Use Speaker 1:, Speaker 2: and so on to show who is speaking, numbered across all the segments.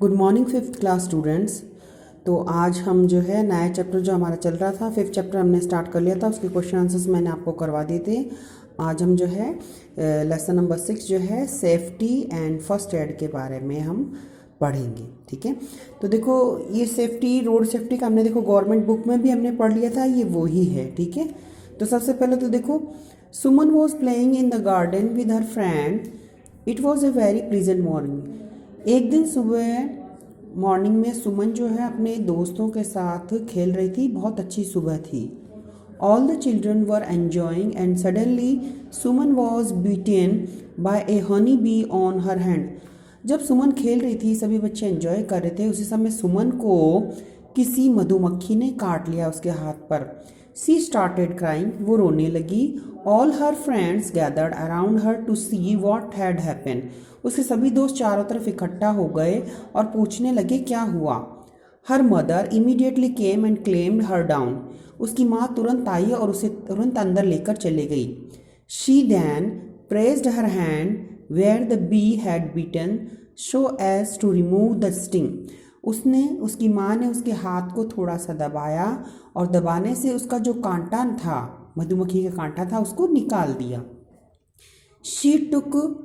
Speaker 1: Good morning fifth class students. तो आज हम जो है नया चैप्टर जो हमारा चल रहा था, फिफ्थ चैप्टर हमने स्टार्ट कर लिया था, उसके क्वेश्चन आंसर्स मैंने आपको करवा दिए थे। आज हम जो है लेसन नंबर 6 जो है सेफ्टी एंड फर्स्ट एड के बारे में हम पढ़ेंगे। ठीक है, तो देखो ये सेफ्टी, रोड सेफ्टी का हमने देखो गवर्नमेंट बुक में भी हमने पढ़ लिया था, ये वो ही है। ठीक है, तो सबसे पहले तो देखो, Suman was playing in the garden with her friend, it was a very pleasant morning. एक दिन सुबह मॉर्निंग में सुमन जो है अपने दोस्तों के साथ खेल रही थी, बहुत अच्छी सुबह थी। All the children were enjoying and suddenly Suman was beaten by a honey bee on her hand. जब सुमन खेल रही थी, सभी बच्चे एंजॉय कर रहे थे, उसी समय सुमन को किसी मधुमक्खी ने काट लिया उसके हाथ पर। सी स्टार्टेड क्राइंग, वो रोने लगी। All her friends gathered around her to see what had happen. उसके सभी दोस्त चारों तरफ इकट्ठा हो गए और पूछने लगे क्या हुआ। Her mother immediately came and claimed her down. उसकी माँ तुरंत आई और उसे तुरंत अंदर लेकर चले गई। She then pressed her hand where the bee had bitten so as to remove the sting. उसकी माँ ने उसके हाथ को थोड़ा सा दबाया और दबाने से उसका जो कांटा था, मधुमक्खी का कांटा था, उसको निकाल दिया। She took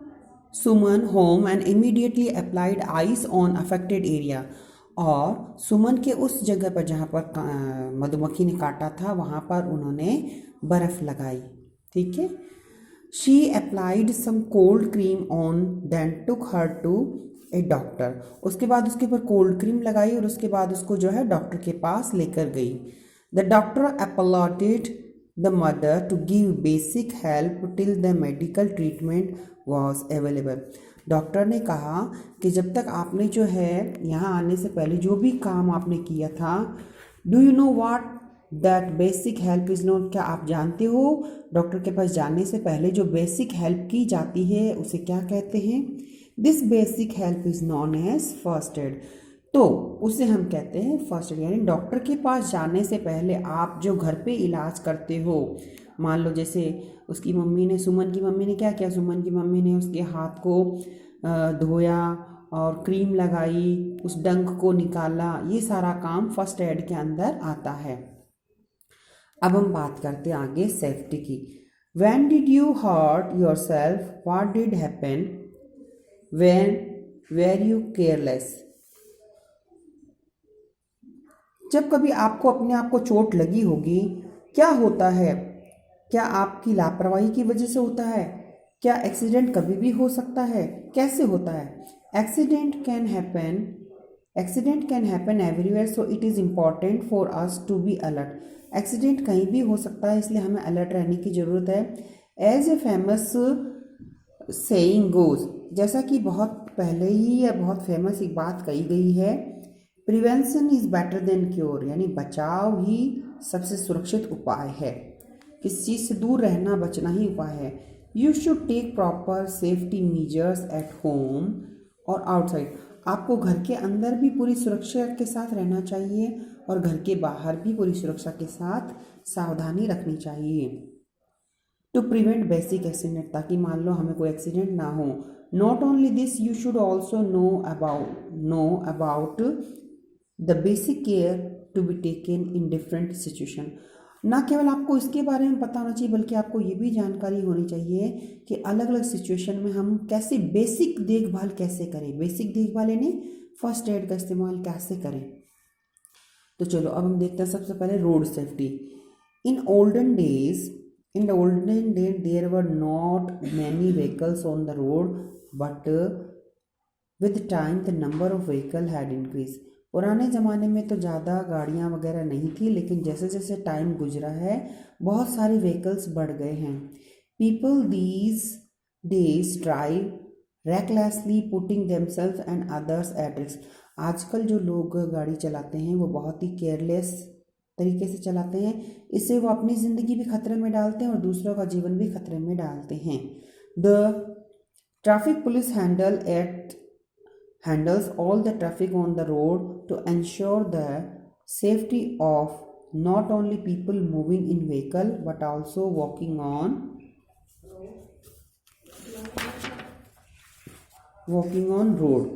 Speaker 1: Suman home and immediately applied ice on affected area. और सुमन के उस जगह पर जहाँ पर मधुमक्खी ने काटा था, वहाँ पर उन्होंने बर्फ़ लगाई। ठीक है, she applied some cold cream on then took her to a doctor. उसके बाद उसके ऊपर कोल्ड क्रीम लगाई और उसके बाद उसको जो है डॉक्टर के पास लेकर गई। The doctor allotted the mother to give basic help till the medical treatment was available. Doctor ने कहा कि जब तक आपने जो है यहाँ आने से पहले जो भी काम आपने किया था, do you know what that basic help is not, क्या आप जानते हो डॉक्टर के पास जाने से पहले जो बेसिक हेल्प की जाती है उसे क्या कहते हैं? This basic help is known as first aid. तो उसे हम कहते हैं फर्स्ट एड। यानी डॉक्टर के पास जाने से पहले आप जो घर पे इलाज करते हो, मान लो जैसे उसकी मम्मी ने, सुमन की मम्मी ने क्या किया, सुमन की मम्मी ने उसके हाथ को धोया और क्रीम लगाई, उस डंक को निकाला, ये सारा काम फर्स्ट एड के अंदर आता है। अब हम बात करते हैं आगे सेफ्टी की। When did you hurt yourself? What did happen? When were you careless? जब कभी आपको अपने आप को चोट लगी होगी, क्या होता है? क्या आपकी लापरवाही की वजह से होता है? क्या एक्सीडेंट कभी भी हो सकता है? कैसे होता है? Accident can happen everywhere, so it is important for us to be alert. Accident कहीं भी हो सकता है, इसलिए हमें अलर्ट रहने की ज़रूरत है। As a famous saying goes, जैसा कि बहुत पहले ही या बहुत फेमस एक बात कही गई है, prevention is better than cure, यानी बचाव ही सबसे सुरक्षित उपाय है। किस चीज़ से दूर रहना, बचना ही उपाय है। You should take proper safety measures at home और आउटसाइड। आपको घर के अंदर भी पूरी सुरक्षा के साथ रहना चाहिए और घर के बाहर भी पूरी सुरक्षा के साथ सावधानी रखनी चाहिए। टू प्रिवेंट बेसिक एक्सीडेंट, ताकि मान लो हमें कोई एक्सीडेंट ना हो। Not only this, you should also know about the basic care to be taken in different situation. ना केवल आपको इसके बारे में पता होना चाहिए, बल्कि आपको ये भी जानकारी होनी चाहिए कि अलग अलग सिचुएशन में हम कैसे बेसिक देखभाल कैसे करें। बेसिक देखभाल यानी फर्स्ट एड का इस्तेमाल कैसे करें। तो चलो अब हम देखते हैं सबसे पहले road safety. In the olden day there were not many vehicles on the road, but with time the number of vehicle had increase. पुराने ज़माने में तो ज़्यादा गाड़ियाँ वगैरह नहीं थी, लेकिन जैसे जैसे टाइम गुजरा है बहुत सारे व्हीकल्स बढ़ गए हैं। People these days drive recklessly putting themself and others at risk. आजकल जो लोग गाड़ी चलाते हैं वो बहुत ही केयरलेस तरीके से चलाते हैं, इससे वो अपनी ज़िंदगी भी खतरे में डालते हैं और दूसरों का जीवन भी खतरे में डालते हैं। The traffic police handles all the traffic on the road to ensure the safety of not only people moving in vehicle but also walking on road.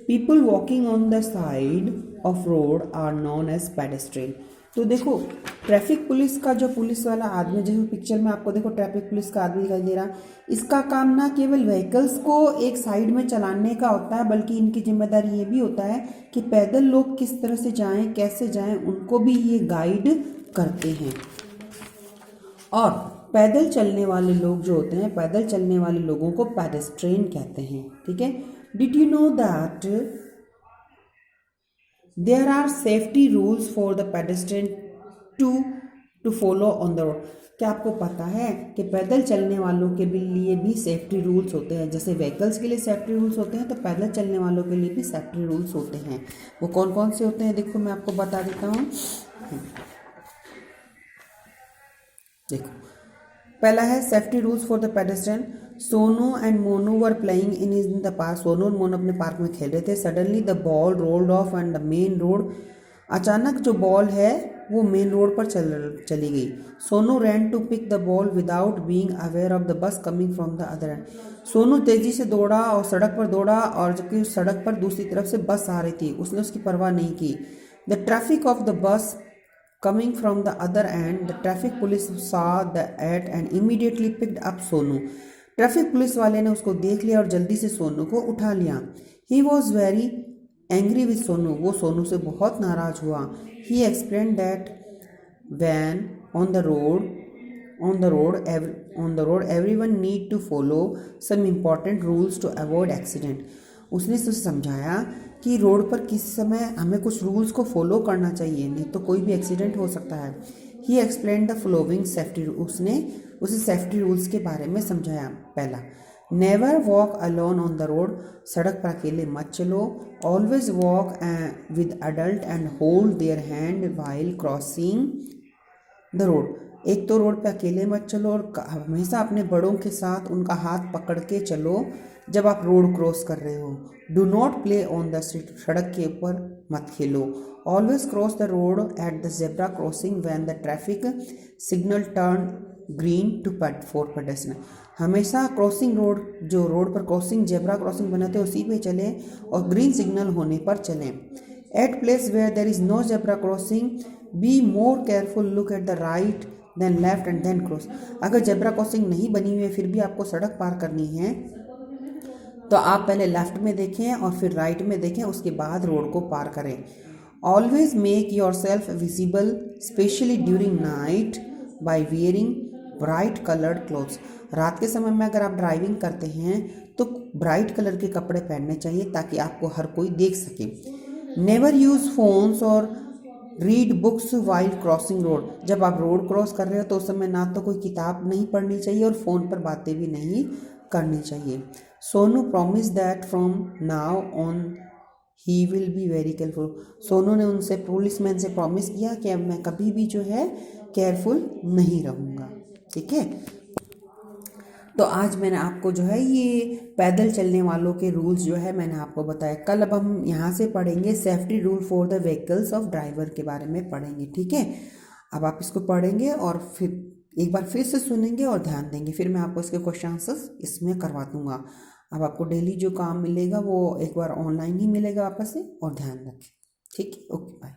Speaker 1: People walking on the side of road are known as pedestrian. तो देखो traffic police का जो police वाला आदमी, जैसे picture में आपको देखो ट्रैफिक पुलिस का आदमी दिखाई दे रहा, इसका काम ना केवल व्हीकल्स को एक साइड में चलाने का होता है, बल्कि इनकी जिम्मेदारी ये भी होता है कि पैदल लोग किस तरह से जाएं, कैसे जाएं, उनको भी ये गाइड करते हैं। और पैदल चलने वाले लोग जो होते हैं, पैदल चलने वाले लोगों को पेडेस्ट्रियन कहते हैं। ठीक है। Did you know that there are safety rules for the pedestrian to follow on the road. क्या आपको पता है कि पैदल चलने वालों के लिए भी सेफ्टी रूल्स होते हैं? जैसे व्हीकल्स के लिए सेफ्टी रूल्स होते हैं, तो पैदल चलने वालों के लिए भी सेफ्टी रूल्स होते हैं। वो कौन कौन से होते हैं देखो मैं आपको बता देता हूँ। देखो पहला है safety rules for the pedestrian. Sonu and Monu were playing in the park. Sonu और मोनू अपने पार्क में खेल रहे थे। Suddenly the ball rolled of and the main road. अचानक जो बॉल है वो मेन रोड पर चली गई। Sonu ran to pick the ball without being aware of the bus coming from the other end. Sonu तेजी से दौड़ा और सड़क पर दौड़ा, और जबकि उस सड़क पर दूसरी तरफ से बस आ रही थी, उसने उसकी परवाह नहीं की। द ट्रैफिक ऑफ द बस coming from the other end, the traffic police saw the ad and immediately picked up Sonu. Traffic police वाले ने उसको देख लिया और जल्दी से सोनू को उठा लिया। He was very angry with Sonu. वो सोनू से बहुत नाराज हुआ। He explained that when on the road everyone need to follow some important rules to avoid accident। उसने उसे समझाया कि रोड पर किस समय हमें कुछ रूल्स को फॉलो करना चाहिए, नहीं तो कोई भी एक्सीडेंट हो सकता है। ही एक्सप्लेन द फॉलोइंग सेफ्टी। उसने उसे सेफ्टी रूल्स के बारे में समझाया। पहला, never walk alone on the road. सड़क पर अकेले मत चलो। Always walk with adult and hold their hand while crossing the road. एक तो रोड पे अकेले मत चलो और हमेशा अपने बड़ों के साथ उनका हाथ पकड़ के चलो जब आप रोड क्रॉस कर रहे हो। Do not play on the street. सड़क के ऊपर मत खेलो। Always cross the road at the zebra crossing when the traffic signal turn green to for pedestrian. हमेशा क्रॉसिंग रोड, जो रोड पर क्रॉसिंग जेब्रा क्रॉसिंग बनाते हैं उसी पे चलें और ग्रीन सिग्नल होने पर चलें। At place where there is no zebra crossing be more careful, look at the right then left and then cross. अगर जेब्रा क्रॉसिंग नहीं बनी हुई है फिर भी आपको सड़क पार करनी है तो आप पहले लेफ्ट में देखें और फिर राइट में देखें, उसके बाद रोड को पार करें। Always make your self visible specially during night by wearing bright coloured clothes. रात के समय में अगर आप ड्राइविंग करते हैं तो ब्राइट कलर के कपड़े पहनने चाहिए ताकि आपको हर कोई देख सके। नेवर यूज़ फोन्स और read books while crossing road. जब आप रोड क्रॉस कर रहे हो तो उस समय ना तो कोई किताब नहीं पढ़नी चाहिए और फ़ोन पर बातें भी नहीं करनी चाहिए। Sonu promise that from now on he will be very careful. Sonu ने उनसे, पुलिसमैन से प्रॉमिस किया कि अब मैं कभी भी जो है केयरफुल नहीं रहूँगा। ठीक है। तो आज मैंने आपको जो है ये पैदल चलने वालों के रूल्स जो है मैंने आपको बताया। कल अब हम यहाँ से पढ़ेंगे safety rule for the vehicles of driver के बारे में पढ़ेंगे। ठीक है। अब आप इसको पढ़ेंगे और फिर एक बार फिर से सुनेंगे और ध्यान देंगे, फिर मैं आपको इसके क्वेश्चन आंसर्स इसमें करवा दूंगा। अब आपको डेली जो काम मिलेगा वो एक बार ऑनलाइन ही मिलेगा वापस से, और ध्यान रखें। ठीक है। Okay bye.